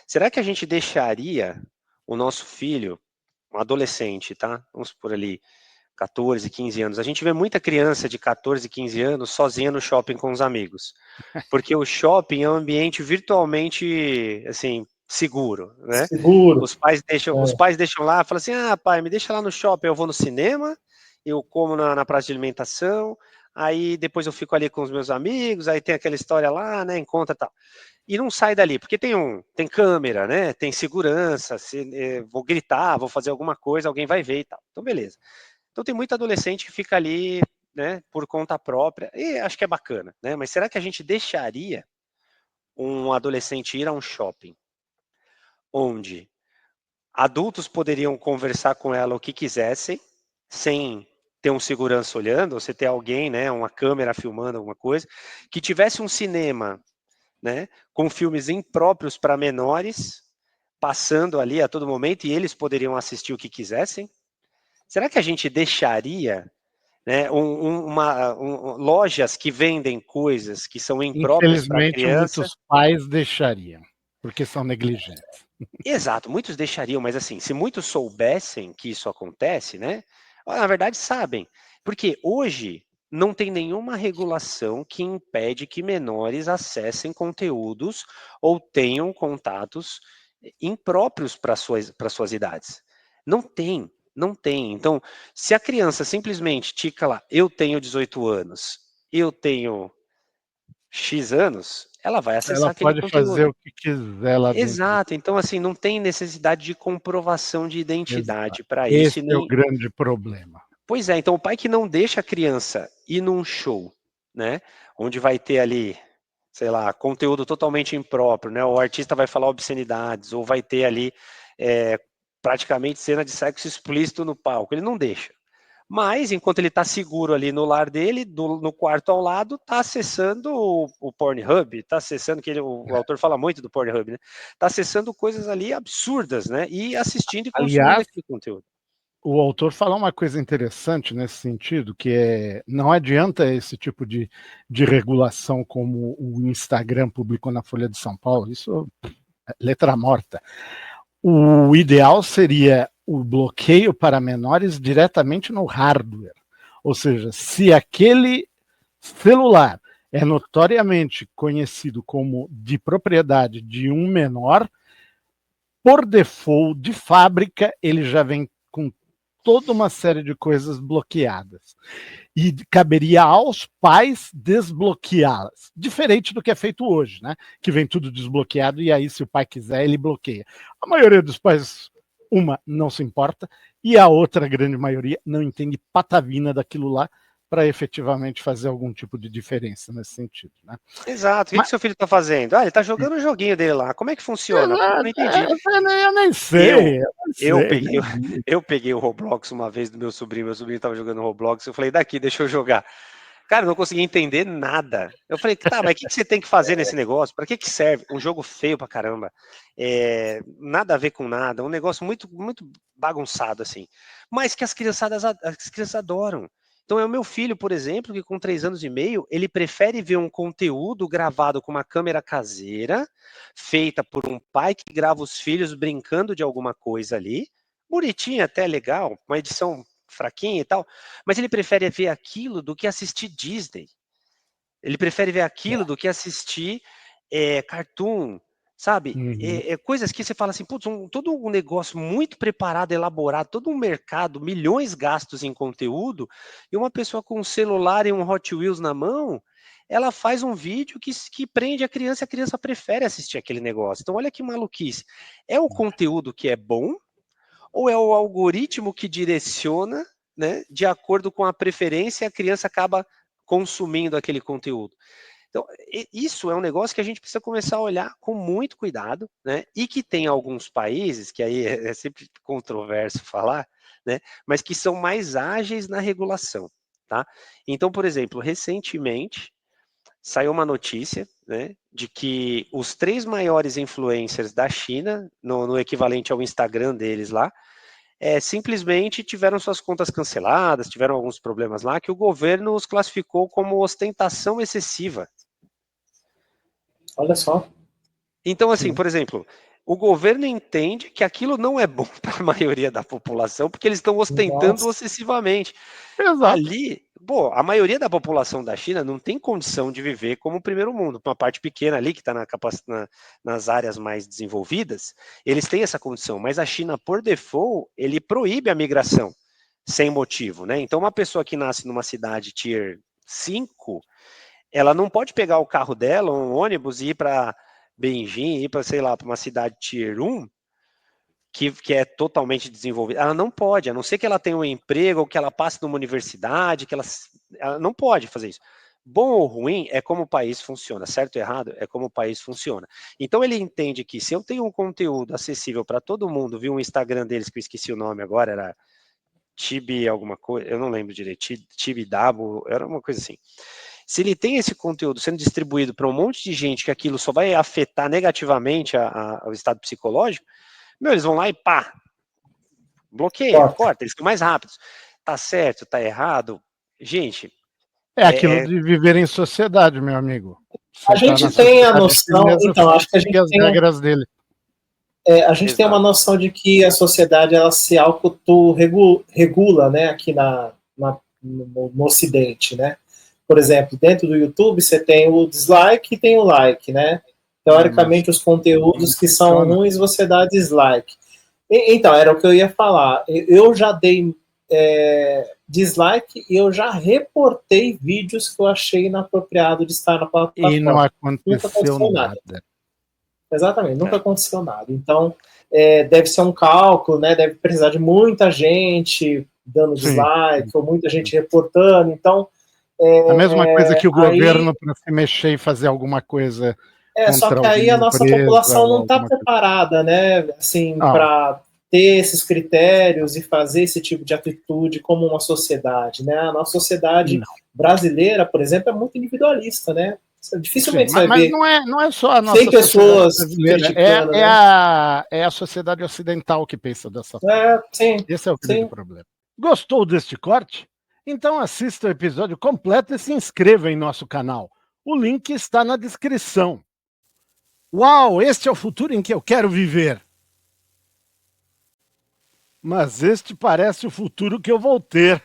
Será que a gente deixaria o nosso filho, um adolescente, tá? Vamos por ali, 14, 15 anos. A gente vê muita criança de 14, 15 anos sozinha no shopping com os amigos. Porque o shopping é um ambiente virtualmente, assim, seguro, né? Seguro. Os pais deixam lá, falam assim, pai, me deixa lá no shopping, eu vou no cinema, eu como na praça de alimentação, aí depois eu fico ali com os meus amigos, aí tem aquela história lá, né, encontra tal. E não sai dali, porque tem câmera, né, tem segurança, vou gritar, vou fazer alguma coisa, alguém vai ver e tal. Então, beleza. Então tem muito adolescente que fica ali, né, por conta própria, e acho que é bacana, né? Mas será que a gente deixaria um adolescente ir a um shopping onde adultos poderiam conversar com ela o que quisessem, sem ter um segurança olhando, ou você ter alguém, né, uma câmera filmando alguma coisa, que tivesse um cinema, né, com filmes impróprios para menores, passando ali a todo momento, e eles poderiam assistir o que quisessem? Será que a gente deixaria, né, lojas que vendem coisas que são impróprias para a Infelizmente, criança? muitos pais deixariam, porque são negligentes. Exato, muitos deixariam, mas assim, se muitos soubessem que isso acontece, né? Na verdade, sabem. Porque hoje não tem nenhuma regulação que impede que menores acessem conteúdos ou tenham contatos impróprios para suas idades. Não tem, não tem. Então, se a criança simplesmente tica lá, eu tenho 18 anos, eu tenho X anos, ela vai Ela acessar aquele pode fazer conteúdo. o que quiser lá dentro do. Exato, então assim, não tem necessidade de comprovação de Exato. identidade para isso Esse e é o nem. grande problema. Pois é, então o pai que não deixa a criança ir num show, né, onde vai ter ali, sei lá, conteúdo totalmente impróprio, né, o artista vai falar obscenidades, ou vai ter ali praticamente cena de sexo explícito no palco, ele não deixa. Mas, enquanto ele está seguro ali no lar dele, no quarto ao lado, está acessando o Pornhub, está acessando, o autor fala muito do Pornhub, né? Está acessando coisas ali absurdas, né? E assistindo e consumindo Aliás, aquele conteúdo. o autor fala uma coisa interessante nesse sentido, que é não adianta esse tipo de regulação como o Instagram publicou na Folha de São Paulo, isso é letra morta. O ideal seria o bloqueio para menores diretamente no hardware. Ou seja, se aquele celular é notoriamente conhecido como de propriedade de um menor, por default, de fábrica, ele já vem com toda uma série de coisas bloqueadas. E caberia aos pais desbloqueá-las. Diferente do que é feito hoje, né? Que vem tudo desbloqueado e aí, se o pai quiser, ele bloqueia. A maioria dos pais, uma, não se importa, e a outra, a grande maioria, não entende patavina daquilo lá para efetivamente fazer algum tipo de diferença nesse sentido, né? Exato. O que Mas, seu filho está fazendo? Ele está jogando o joguinho dele lá. Como é que funciona? Pô, não entendi. eu nem Eu, sei, eu nem eu sei. peguei, eu peguei o Roblox uma vez do meu sobrinho estava jogando Roblox, eu falei, daqui, deixa eu jogar. Cara, eu não conseguia entender nada. Eu falei, tá, mas o que você tem que fazer nesse negócio? Para que serve? Um jogo feio pra caramba. Nada a ver com nada. Um negócio muito, muito bagunçado, assim. Mas que as crianças adoram. Então é o meu filho, por exemplo, que com 3 anos e meio, ele prefere ver um conteúdo gravado com uma câmera caseira, feita por um pai que grava os filhos brincando de alguma coisa ali. Bonitinho, até legal, uma edição fraquinha e tal, mas ele prefere ver aquilo do que assistir Disney. Ele prefere ver aquilo do que assistir cartoon, sabe? Uhum. Coisas que você fala assim, putz, todo um negócio muito preparado, elaborado, todo um mercado, milhões gastos em conteúdo, e uma pessoa com um celular e um Hot Wheels na mão, ela faz um vídeo que prende a criança prefere assistir aquele negócio. Então, olha que maluquice. É o conteúdo que é bom, ou é o algoritmo que direciona, né, de acordo com a preferência, a criança acaba consumindo aquele conteúdo. Então, isso é um negócio que a gente precisa começar a olhar com muito cuidado, né? E que tem alguns países, que aí é sempre controverso falar, né? Mas que são mais ágeis na regulação, tá? Então, por exemplo, recentemente saiu uma notícia, né, de que os 3 maiores influencers da China, no equivalente ao Instagram deles lá, simplesmente tiveram suas contas canceladas, tiveram alguns problemas lá, que o governo os classificou como ostentação excessiva. Olha só. Então, assim, Sim. por exemplo, o governo entende que aquilo não é bom para a maioria da população, porque eles estão ostentando Nossa. excessivamente. Exato. Ali, pô, a maioria da população da China não tem condição de viver como o primeiro mundo. Uma parte pequena ali, que está nas áreas mais desenvolvidas, eles têm essa condição. Mas a China, por default, ele proíbe a migração sem motivo, né? Então, uma pessoa que nasce numa cidade Tier 5, ela não pode pegar o carro dela, um ônibus, e ir para Beijing, ir para, sei lá, para uma cidade Tier 1, que é totalmente desenvolvida. Ela não pode, a não ser que ela tenha um emprego, ou que ela passe numa universidade, ela não pode fazer isso. Bom ou ruim é como o país funciona, certo ou errado é como o país funciona. Então ele entende que se eu tenho um conteúdo acessível para todo mundo, viu um Instagram deles que eu esqueci o nome agora, era Tibi alguma coisa, eu não lembro direito, Tibi Dabo, era uma coisa assim. Se ele tem esse conteúdo sendo distribuído para um monte de gente que aquilo só vai afetar negativamente o estado psicológico, eles vão lá e pá, bloqueia, corta, eles são mais rápidos. Tá certo, tá errado? Gente... É aquilo de viver em sociedade, meu amigo. A gente tem a noção, então, acho que a gente as regras dele. A gente tem uma noção de que a sociedade ela se auto-regula, né, aqui no Ocidente, né? Por exemplo, dentro do YouTube você tem o dislike e tem o like, né? Teoricamente, os conteúdos que são ruins você dá dislike. Então, era o que eu ia falar. Eu já dei dislike e eu já reportei vídeos que eu achei inapropriado de estar na plataforma. E não aconteceu nada. Exatamente, nunca aconteceu nada. Então, deve ser um cálculo, né? Deve precisar de muita gente dando dislike, ou muita gente reportando. Então, a mesma coisa que o governo para se mexer e fazer alguma coisa. Só que aí a nossa população não está preparada, né? Assim, para ter esses critérios e fazer esse tipo de atitude como uma sociedade, né? A nossa sociedade brasileira, por exemplo, é muito individualista, né? Dificilmente você vai ver. Mas não é só a nossa 100 pessoas criticando, é a sociedade ocidental que pensa dessa forma. Sim, esse é o grande problema. Gostou deste corte? Então assista o episódio completo e se inscreva em nosso canal. O link está na descrição. Uau, este é o futuro em que eu quero viver. Mas este parece o futuro que eu vou ter.